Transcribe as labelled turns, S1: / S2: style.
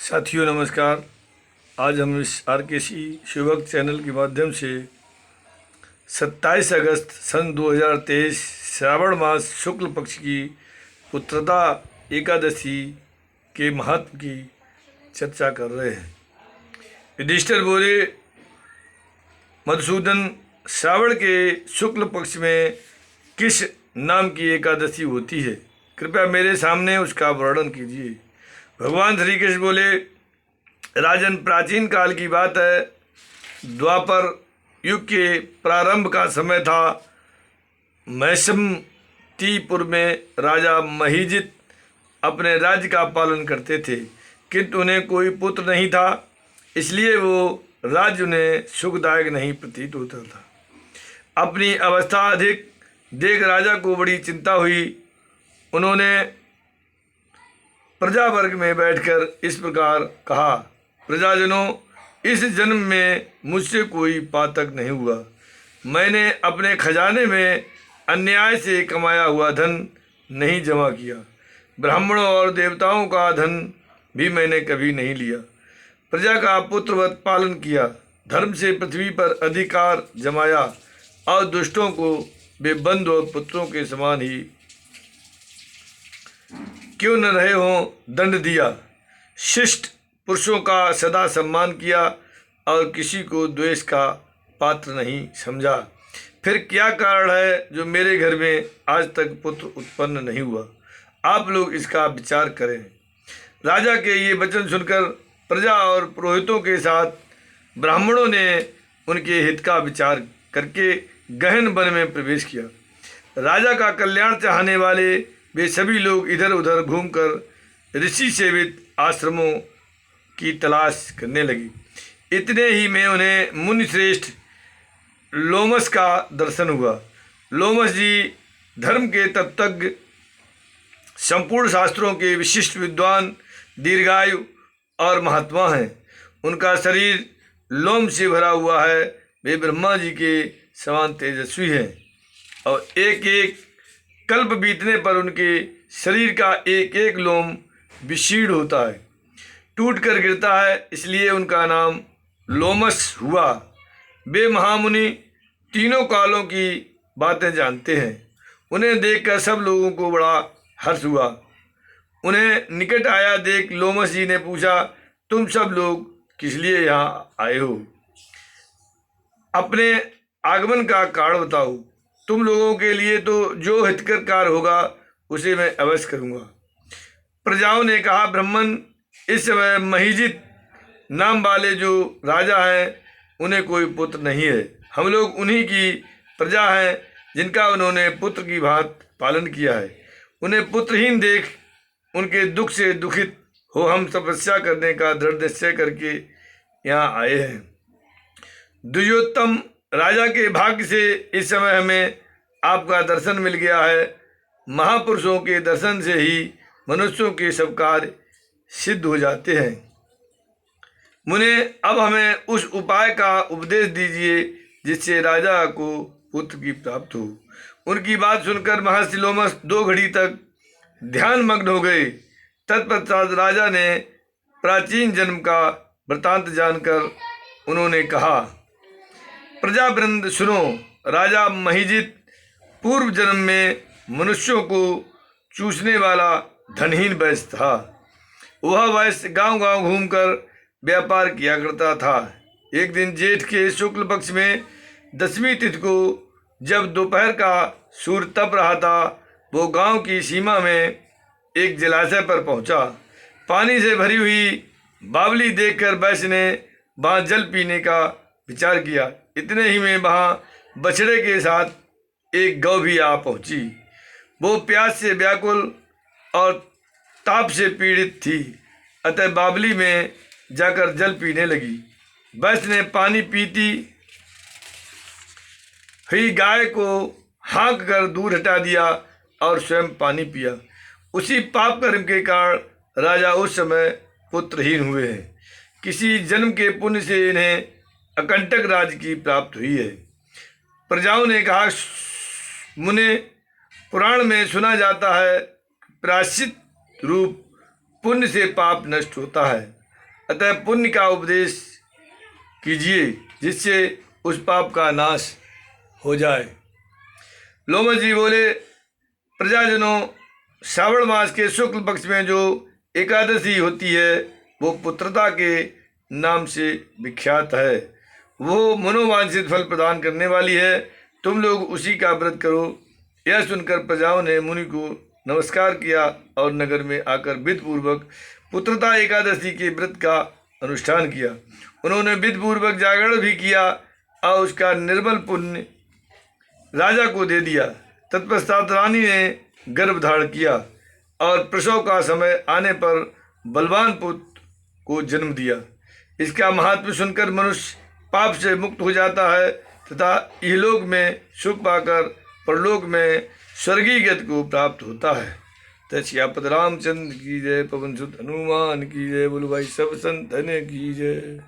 S1: साथियों नमस्कार। आज हम इस RKC शिवभक्त चैनल के माध्यम से 27 अगस्त सन 2023 श्रावण मास शुक्ल पक्ष की पुत्रदा एकादशी के महत्व की चर्चा कर रहे हैं। युधिष्ठिर बोले, मधुसूदन, श्रावण के शुक्ल पक्ष में किस नाम की एकादशी होती है? कृपया मेरे सामने उसका वर्णन कीजिए। भगवान श्री कृष्ण बोले, राजन, प्राचीन काल की बात है। द्वापर युग के प्रारंभ का समय था। मैसमतीपुर में राजा महीजित अपने राज्य का पालन करते थे, किंतु उन्हें कोई पुत्र नहीं था, इसलिए वो राज्य उन्हें सुखदायक नहीं प्रतीत होता था। अपनी अवस्था अधिक देख राजा को बड़ी चिंता हुई। उन्होंने प्रजा वर्ग में बैठकर इस प्रकार कहा, प्रजाजनों, इस जन्म में मुझसे कोई पातक नहीं हुआ। मैंने अपने खजाने में अन्याय से कमाया हुआ धन नहीं जमा किया। ब्राह्मणों और देवताओं का धन भी मैंने कभी नहीं लिया। प्रजा का पुत्रवत पालन किया, धर्म से पृथ्वी पर अधिकार जमाया और दुष्टों को वे बंधु और पुत्रों के समान ही क्यों न रहे हों दंड दिया। शिष्ट पुरुषों का सदा सम्मान किया और किसी को द्वेष का पात्र नहीं समझा। फिर क्या कारण है जो मेरे घर में आज तक पुत्र उत्पन्न नहीं हुआ? आप लोग इसका विचार करें। राजा के ये वचन सुनकर प्रजा और पुरोहितों के साथ ब्राह्मणों ने उनके हित का विचार करके गहन वन में प्रवेश किया। राजा का कल्याण चाहने वाले वे सभी लोग इधर उधर घूमकर ऋषि सेवित आश्रमों की तलाश करने लगे। इतने ही में उन्हें मुनि श्रेष्ठ लोमस का दर्शन हुआ। लोमस जी धर्म के तत्वज्ञ, संपूर्ण शास्त्रों के विशिष्ट विद्वान, दीर्घायु और महात्मा हैं। उनका शरीर लोम से भरा हुआ है। वे ब्रह्मा जी के समान तेजस्वी हैं और एक एक कल्प बीतने पर उनके शरीर का एक एक लोम विशीर्ण होता है, टूट कर गिरता है, इसलिए उनका नाम लोमस हुआ। वे महामुनि तीनों कालों की बातें जानते हैं। उन्हें देखकर सब लोगों को बड़ा हर्ष हुआ। उन्हें निकट आया देख लोमस जी ने पूछा, तुम सब लोग किस लिए यहाँ आए हो? अपने आगमन का कारण बताओ। तुम लोगों के लिए तो जो हितकर कार्य होगा उसे मैं अवश्य करूँगा। प्रजाओं ने कहा, ब्राह्मण, इस समय महीजित नाम वाले जो राजा हैं उन्हें कोई पुत्र नहीं है। हम लोग उन्हीं की प्रजा हैं जिनका उन्होंने पुत्र की भांति पालन किया है। उन्हें पुत्रहीन देख उनके दुख से दुखित हो हम तपस्या करने का दृढ़ निश्चय करके यहाँ आए हैं। द्विजोत्तम, राजा के भाग्य से इस समय हमें आपका दर्शन मिल गया है। महापुरुषों के दर्शन से ही मनुष्यों के सब कार्य सिद्ध हो जाते हैं। मुने, अब हमें उस उपाय का उपदेश दीजिए जिससे राजा को पुत्र की प्राप्त हो। उनकी बात सुनकर महर्षि लोमस 2 घड़ी तक ध्यान मग्न हो गए। तत्पश्चात राजा ने प्राचीन जन्म का वृतांत जानकर उन्होंने कहा, प्रजावृंद सुनो। राजा महीजित पूर्व जन्म में मनुष्यों को चूसने वाला धनहीन वैश्य था। वह वैश्य गांव गांव घूमकर व्यापार किया करता था। एक दिन जेठ के शुक्ल पक्ष में 10वीं तिथि को जब दोपहर का सूर्य तप रहा था, वो गांव की सीमा में एक जलाशय पर पहुंचा। पानी से भरी हुई बावली देखकर वैश्य ने वहाँ जल पीने का विचार किया। इतने ही में वहाँ बछड़े के साथ एक गौ भी आ पहुंची। वो प्यास से व्याकुल और ताप से पीड़ित थी, अतः बावली में जाकर जल पीने लगी। वैश्य ने पानी पीती हुई गाय को हाँक कर दूर हटा दिया और स्वयं पानी पिया। उसी पाप कर्म के कारण राजा उस समय पुत्रहीन हुए हैं। किसी जन्म के पुण्य से इन्हें अकंटक राज्य की प्राप्त हुई है। प्रजाओं ने कहा, मुने, पुराण में सुना जाता है प्रायश्चित रूप पुण्य से पाप नष्ट होता है। अतः पुण्य का उपदेश कीजिए जिससे उस पाप का नाश हो जाए। लोमश जी बोले, प्रजाजनों, श्रावण मास के शुक्ल पक्ष में जो एकादशी होती है वो पुत्रता के नाम से विख्यात है। वो मनोवांछित फल प्रदान करने वाली है। तुम लोग उसी का व्रत करो। यह सुनकर प्रजाओं ने मुनि को नमस्कार किया और नगर में आकर विधिपूर्वक पुत्रता एकादशी के व्रत का अनुष्ठान किया। उन्होंने विधिपूर्वक जागरण भी किया और उसका निर्मल पुण्य राजा को दे दिया। तत्पश्चात रानी ने गर्भ धारण किया और प्रसव का समय आने पर बलवान पुत्र को जन्म दिया। इसका महात्म्य सुनकर मनुष्य पाप से मुक्त हो जाता है तथा इहलोक में सुख पाकर परलोक में स्वर्गीय गति को प्राप्त होता है। तस्यापत रामचंद्र की जय। पवन सुत हनुमान की जय। बोलो भाई सब संतन की जय।